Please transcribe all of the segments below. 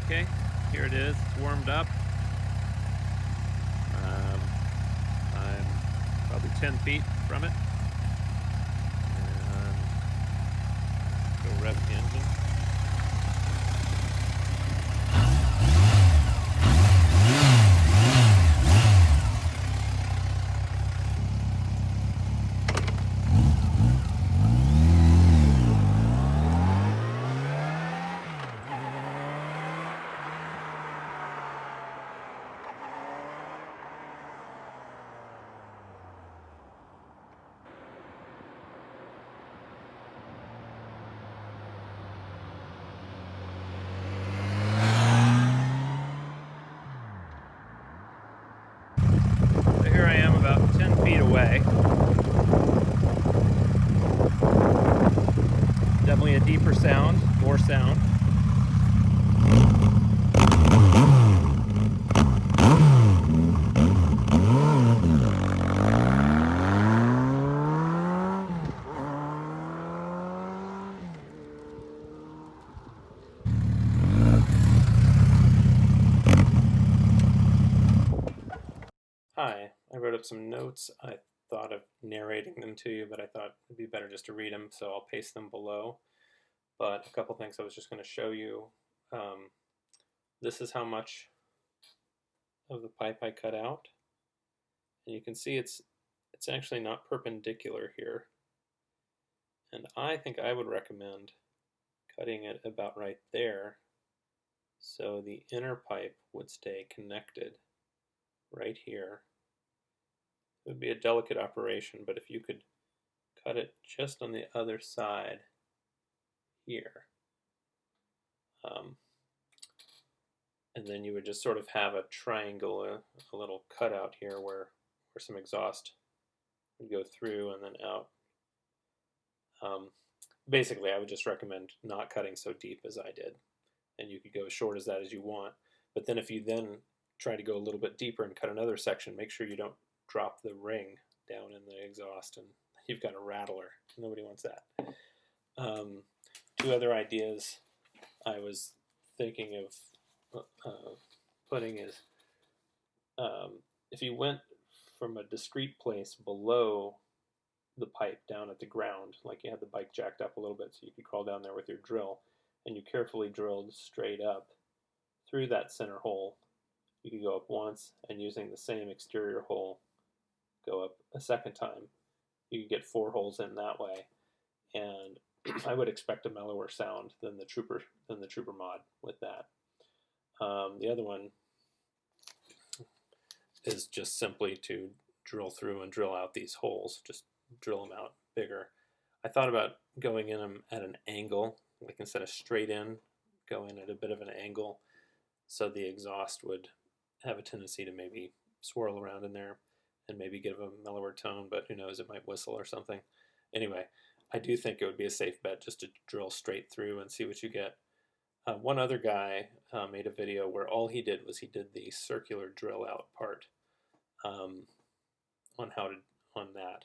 Okay, here it is. It's warmed up. I'm probably 10 feet from it. And go rev the engine. So here I am about 10 feet away. Definitely a deeper sound, more sound. Hi, I wrote up some notes. I thought of narrating them to you, but I thought it'd be better just to read them, so I'll paste them below. But a couple things I was just going to show you. This is how much of the pipe I cut out. And you can see it's actually not perpendicular here. And I think I would recommend cutting it about right there so the inner pipe would stay connected right here. It would be a delicate operation, but if you could cut it just on the other side here, and then you would just sort of have a triangle, a little cutout here where some exhaust would go through and then out. Basically, I would just recommend not cutting so deep as I did, and you could go as short as that as you want. But then if you then try to go a little bit deeper and cut another section, make sure you don't drop the ring down in the exhaust and you've got a rattler. Nobody wants that. Two other ideas I was thinking of putting is if you went from a discrete place below the pipe down at the ground, like you had the bike jacked up a little bit so you could crawl down there with your drill, and you carefully drilled straight up through that center hole, you could go up once, and using the same exterior hole, go up a second time. You could get 4 holes in that way, and I would expect a mellower sound than the Trooper mod with that. The other one is just simply to drill through and drill out these holes, just drill them out bigger. I thought about going in them at an angle, like instead of straight in, go in at a bit of an angle, so the exhaust would have a tendency to maybe swirl around in there and maybe give a mellower tone, but who knows, it might whistle or something. Anyway, I do think it would be a safe bet just to drill straight through and see what you get. One other guy made a video where all he did was he did the circular drill out part on that.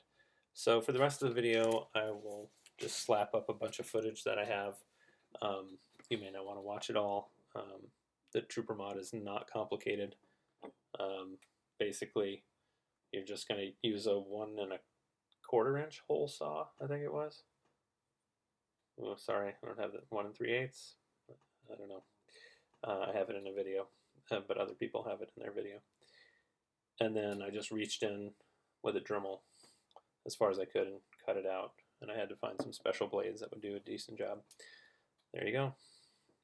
So for the rest of the video, I will just slap up a bunch of footage that I have. You may not want to watch it all. The Trooper mod is not complicated. Basically, you're just going to use a 1 1/4 inch hole saw, I think it was. Oh, sorry, I don't have the 1 3/8. I don't know. I have it in a video, but other people have it in their video. And then I just reached in with a Dremel as far as I could and cut it out. And I had to find some special blades that would do a decent job. There you go.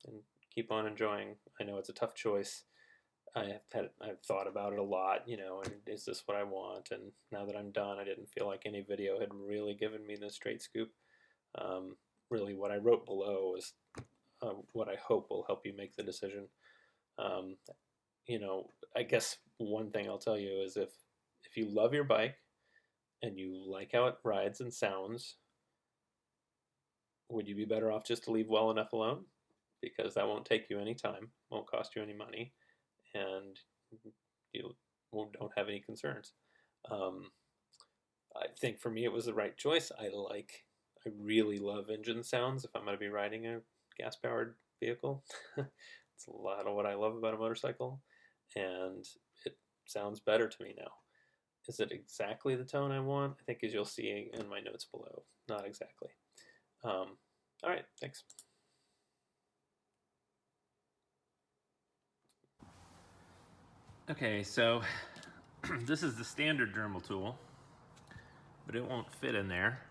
And keep on enjoying. I know it's a tough choice. I've thought about it a lot, and is this what I want? And now that I'm done, I didn't feel like any video had really given me the straight scoop. Really, what I wrote below is what I hope will help you make the decision. I guess one thing I'll tell you is if you love your bike and you like how it rides and sounds, would you be better off just to leave well enough alone? Because that won't take you any time, won't cost you any money, and you don't have any concerns. I think for me it was the right choice. I really love engine sounds if I'm going to be riding a gas-powered vehicle. It's a lot of what I love about a motorcycle, and it sounds better to me now. Is it exactly the tone I want? I think, as you'll see in my notes below, not exactly. All right, thanks. Okay, so this is the standard Dremel tool, but it won't fit in there.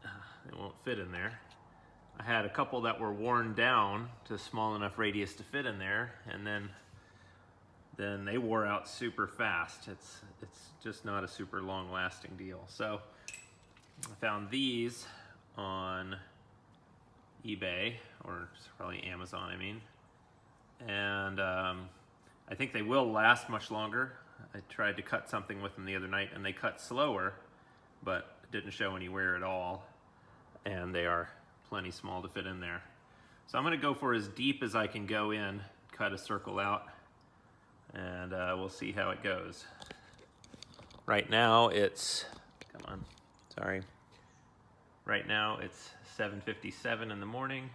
It won't fit in there. I had a couple that were worn down to a small enough radius to fit in there, and then they wore out super fast. It's just not a super long lasting deal. So I found these on eBay, or it's probably Amazon, I mean. And I think they will last much longer. I tried to cut something with them the other night and they cut slower, but it didn't show any wear at all. And they are plenty small to fit in there. So I'm gonna go for as deep as I can go in, cut a circle out, and we'll see how it goes. Right now it's, come on, sorry. Right now it's 7:57 in the morning.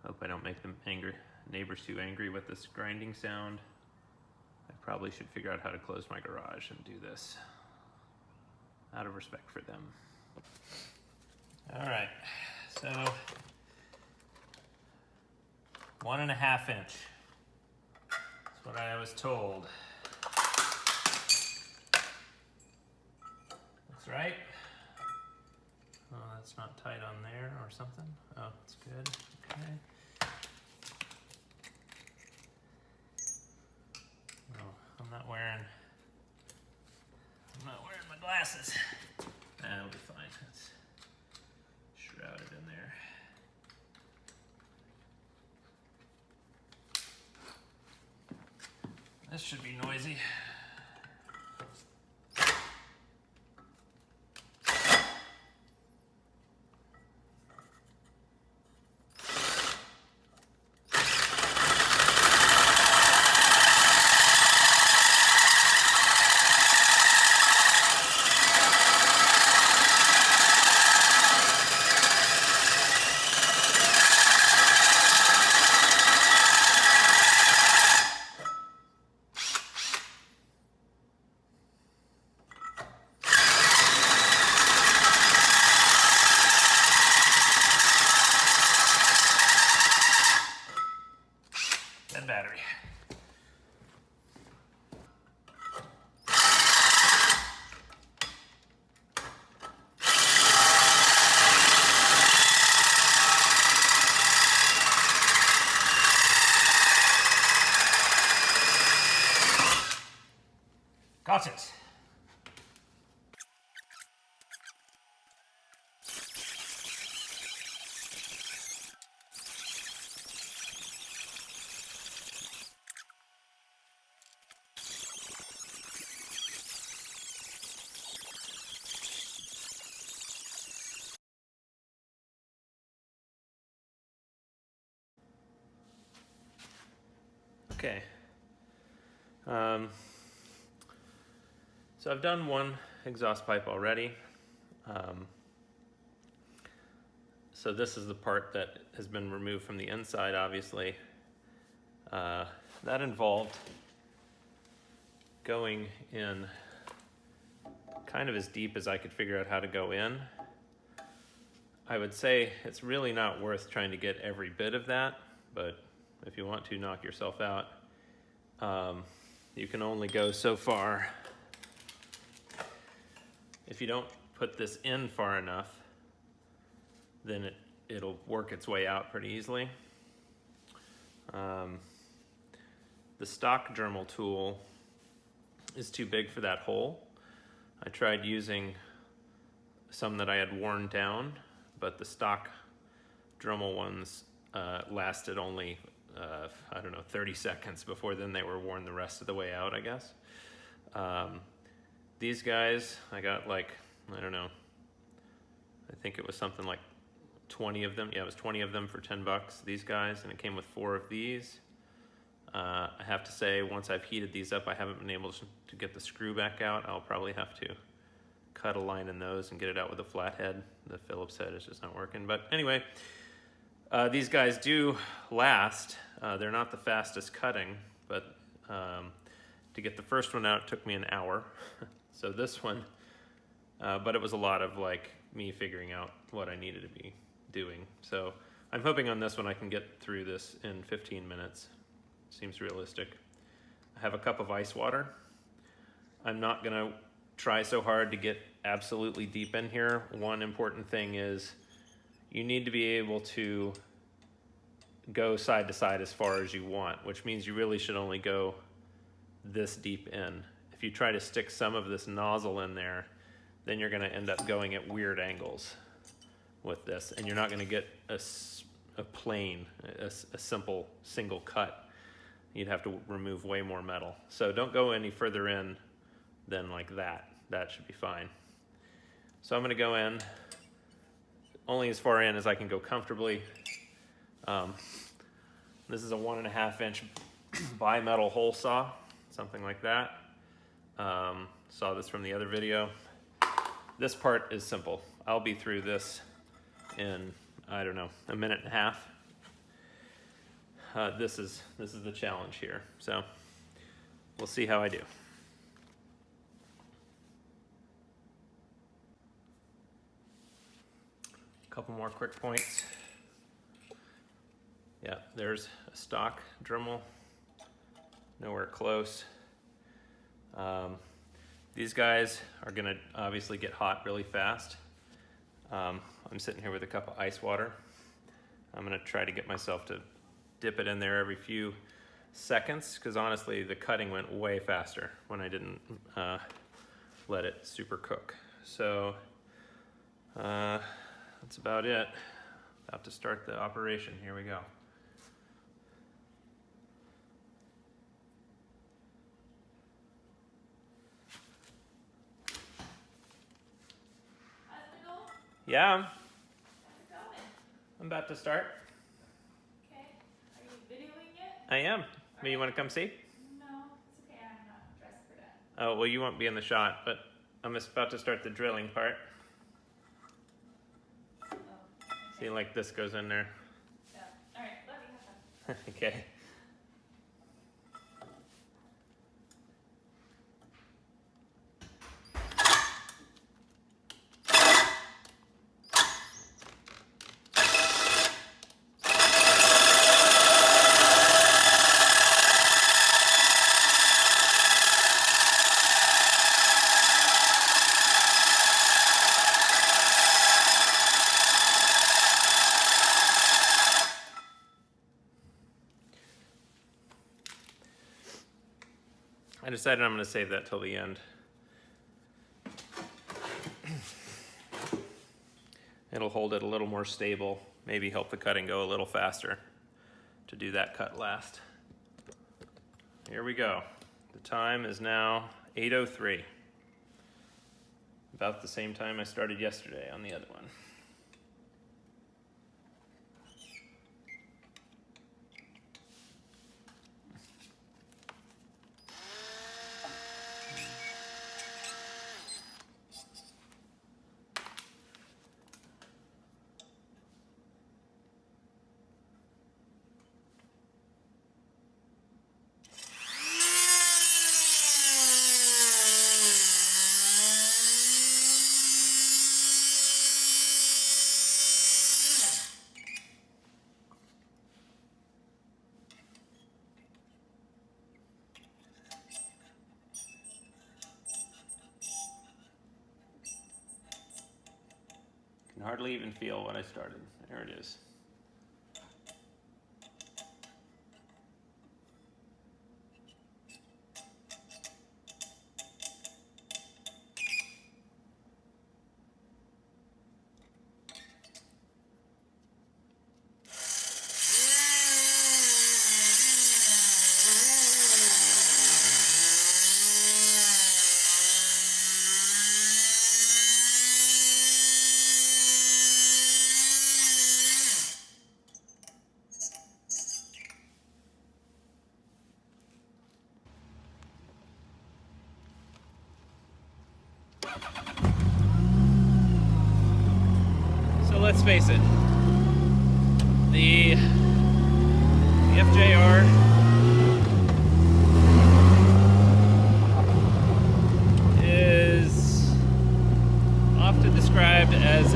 Hope I don't make them neighbors too angry with this grinding sound. I probably should figure out how to close my garage and do this out of respect for them. All right, so 1.5 inch. That's what I was told. That's right. Oh, that's not tight on there or something. Oh, it's good. Okay. Oh, I'm not wearing my glasses. That'll be fine. It's shrouded in there. This should be noisy. Dead battery. Got it. Okay. So I've done one exhaust pipe already. So this is the part that has been removed from the inside, obviously. That involved going in kind of as deep as I could figure out how to go in. I would say it's really not worth trying to get every bit of that, but if you want to knock yourself out, you can only go so far. If you don't put this in far enough, then it'll work its way out pretty easily. The stock Dremel tool is too big for that hole. I tried using some that I had worn down, but the stock Dremel ones lasted only, I don't know, 30 seconds before then they were worn the rest of the way out, I guess. These guys, I got like, I don't know, I think it was something like 20 of them. Yeah, it was 20 of them for 10 bucks, these guys, and it came with 4 of these. I have to say, once I've heated these up, I haven't been able to get the screw back out. I'll probably have to cut a line in those and get it out with a flat head. The Phillips head is just not working. But anyway, These guys do last. They're not the fastest cutting, but to get the first one out, it took me an hour. So this one, but it was a lot of like me figuring out what I needed to be doing. So I'm hoping on this one I can get through this in 15 minutes. Seems realistic. I have a cup of ice water. I'm not gonna try so hard to get absolutely deep in here. One important thing is you need to be able to go side to side as far as you want, which means you really should only go this deep in. If you try to stick some of this nozzle in there, then you're gonna end up going at weird angles with this, and you're not gonna get a plane, a simple single cut. You'd have to remove way more metal. So don't go any further in than like that. That should be fine. So I'm gonna go in only as far in as I can go comfortably. This is a 1.5 inch bimetal hole saw, something like that. Saw this from the other video. This part is simple. I'll be through this in, I don't know, a minute and a half. This is the challenge here. So we'll see how I do. A couple more quick points. Yeah, there's a stock Dremel, nowhere close. These guys are gonna obviously get hot really fast. I'm sitting here with a cup of ice water. I'm gonna try to get myself to dip it in there every few seconds, because honestly the cutting went way faster when I didn't let it super cook. So that's about it. About to start the operation. Here we go. Yeah. How's it going? I'm about to start. Okay. Are you videoing it? I am. You want to come see? No, it's okay. I'm not dressed for that. Oh, well, you won't be in the shot, but I'm just about to start the drilling part. Oh, okay. See, like this goes in there. Yeah. All right. Love you. Have fun. Okay. I decided I'm going to save that till the end. It'll hold it a little more stable, maybe help the cutting go a little faster to do that cut last. Here we go. The time is now 8:03. About the same time I started yesterday on the other one. Can hardly even feel what I started. There it is. So let's face it, the FJR. Is often described as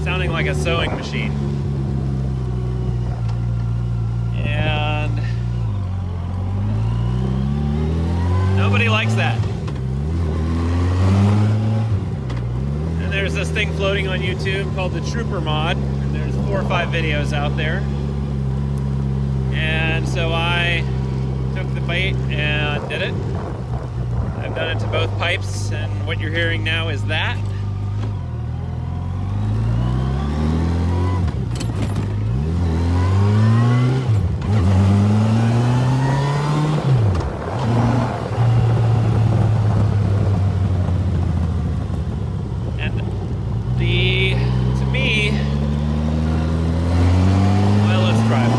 sounding like a sewing machine. And nobody likes that. And there's this thing floating on YouTube called the Trooper mod, and there's 4 or 5 videos out there. And so I took the bait and did it. I've done it to both pipes, and what you're hearing now is that. To me, well, let's try it.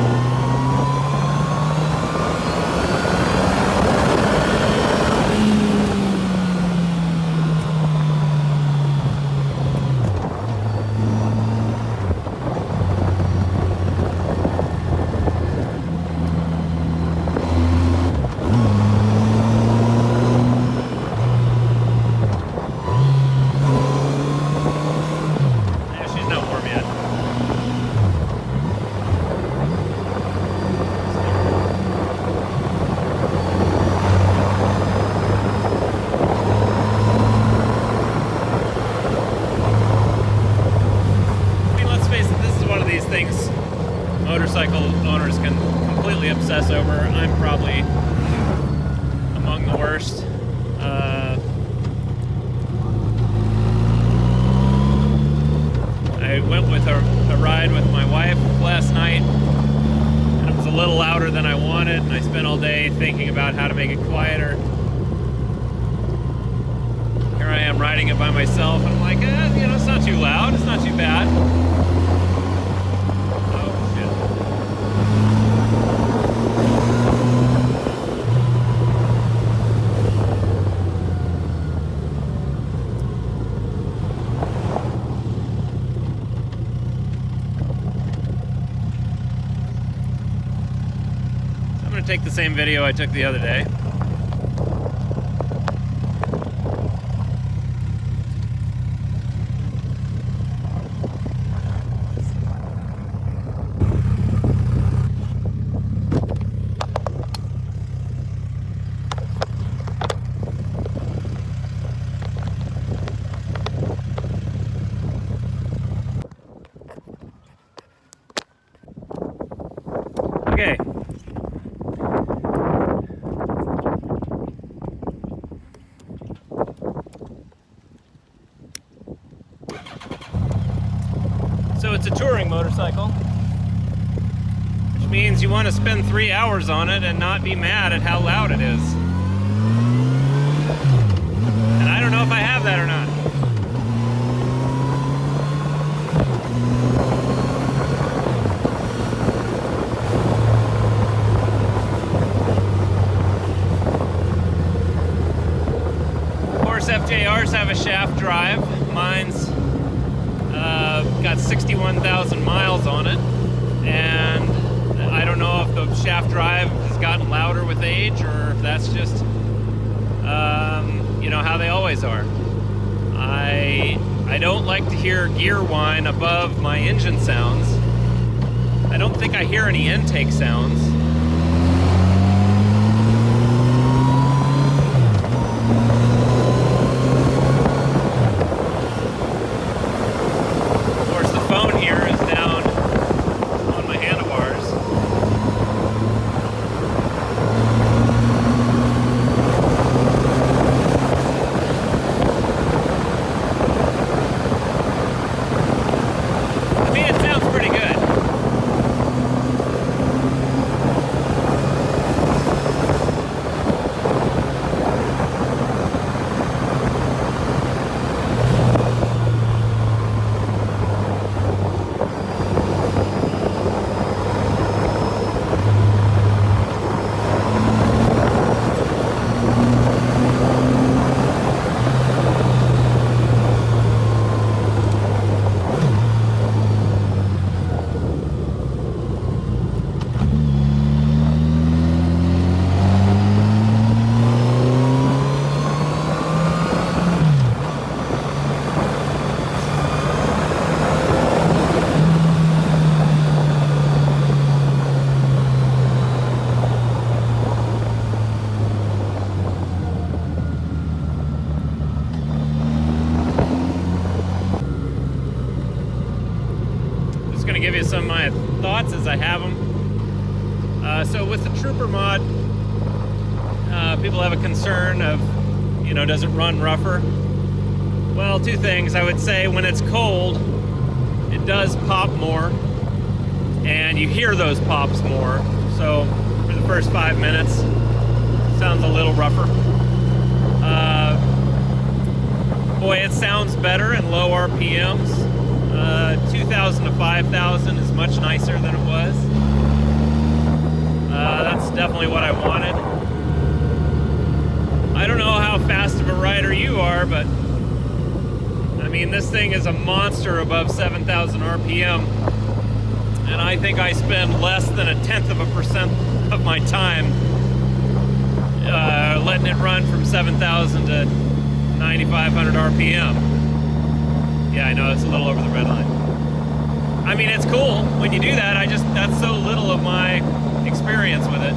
Motorcycle owners can completely obsess over. I'm probably among the worst. I went with a ride with my wife last night, and it was a little louder than I wanted, and I spent all day thinking about how to make it quieter. Here I am riding it by myself, and I'm like, it's not too loud, it's not too bad. I'm going to take the same video I took the other day. Okay. So it's a touring motorcycle, which means you want to spend 3 hours on it and not be mad at how loud it is. And I don't know if I have that or not. FJRs have a shaft drive. Mine's got 61,000 miles on it, and I don't know if the shaft drive has gotten louder with age or if that's just how they always are. I don't like to hear gear whine above my engine sounds. I don't think I hear any intake sounds. some of my thoughts as I have them. So with the Trooper mod, people have a concern of, you know, does it run rougher? Well, two things. I would say when it's cold, it does pop more, and you hear those pops more. So for the first 5 minutes, sounds a little rougher. Boy, it sounds better in low RPMs. 2,000 to 5,000 is much nicer than it was. That's definitely what I wanted. I don't know how fast of a rider you are, but I mean, this thing is a monster above 7,000 RPM, and I think I spend less than 0.1% of my time letting it run from 7,000 to 9,500 RPM. Yeah, I know, it's a little over the red line. I mean, it's cool when you do that. That's so little of my experience with it.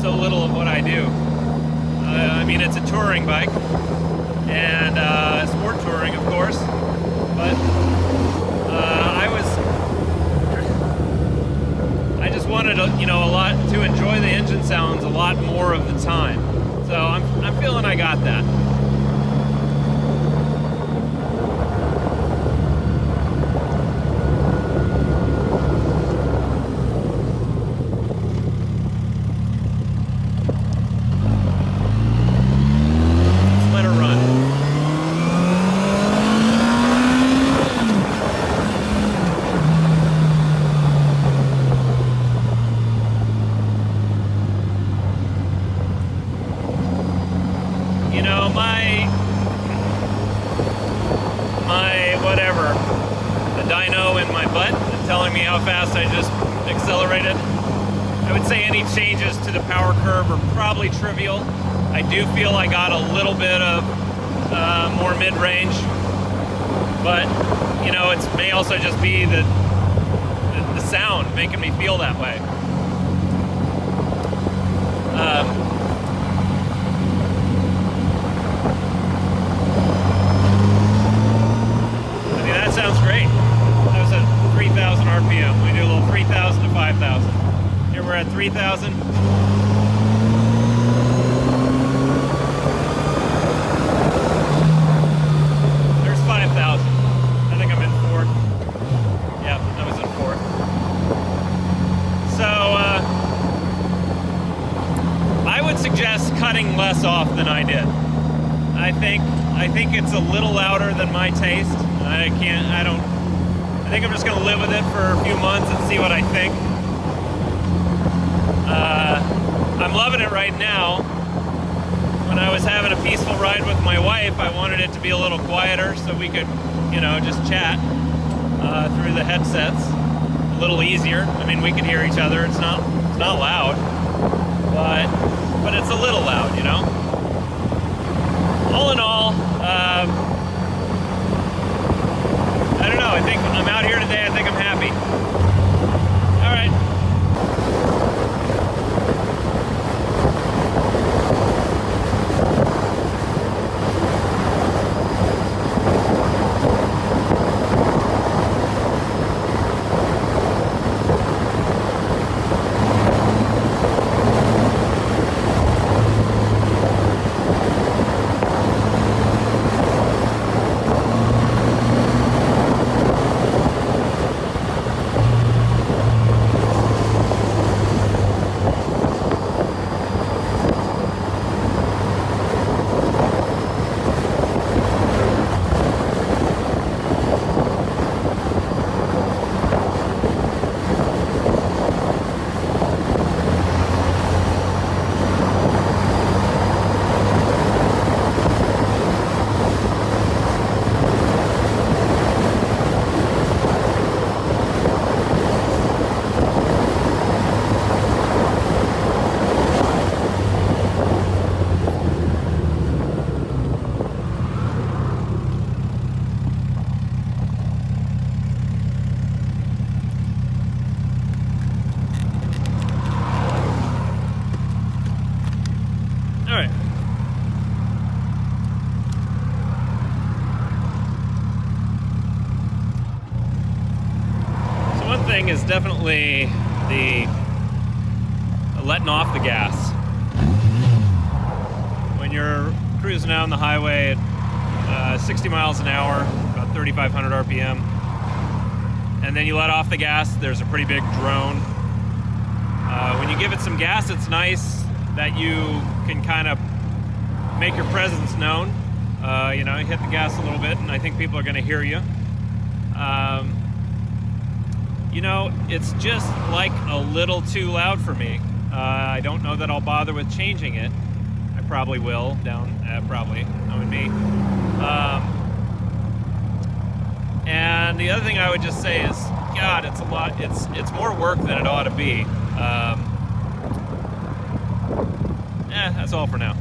So little of what I do. I mean, it's a touring bike, and sport touring, of course, but I just wanted, you know, to enjoy the engine sounds a lot more of the time. So I'm feeling I got that. Telling me how fast I just accelerated. I would say any changes to the power curve are probably trivial. I do feel I got a little bit of more mid-range, but you know, it may also just be the sound making me feel that way. I mean, that sounds great. 3,000 RPM. We do a little 3,000 to 5,000. Here we're at 3,000. There's 5,000. I think I'm in fourth. Yep, I was in fourth. So, I would suggest cutting less off than I did. I think it's a little louder than my taste. I think I'm just going to live with it for a few months and see what I think. I'm loving it right now. When I was having a peaceful ride with my wife, I wanted it to be a little quieter so we could, you know, just chat through the headsets. A little easier. I mean, we could hear each other. It's not loud, but it's a little loud, you know. All in all, I don't know, I think I'm out here today, I think I'm happy. All right. is definitely the letting off the gas. When you're cruising down the highway at 60 miles an hour, about 3,500 RPM, and then you let off the gas, there's a pretty big drone. When you give it some gas, it's nice that you can kind of make your presence known. You know, you hit the gas a little bit, and I think people are going to hear you. You know, it's just like a little too loud for me. I don't know that I'll bother with changing it. I probably will, probably, knowing me. And the other thing I would just say is, God, it's a lot. It's more work than it ought to be. That's all for now.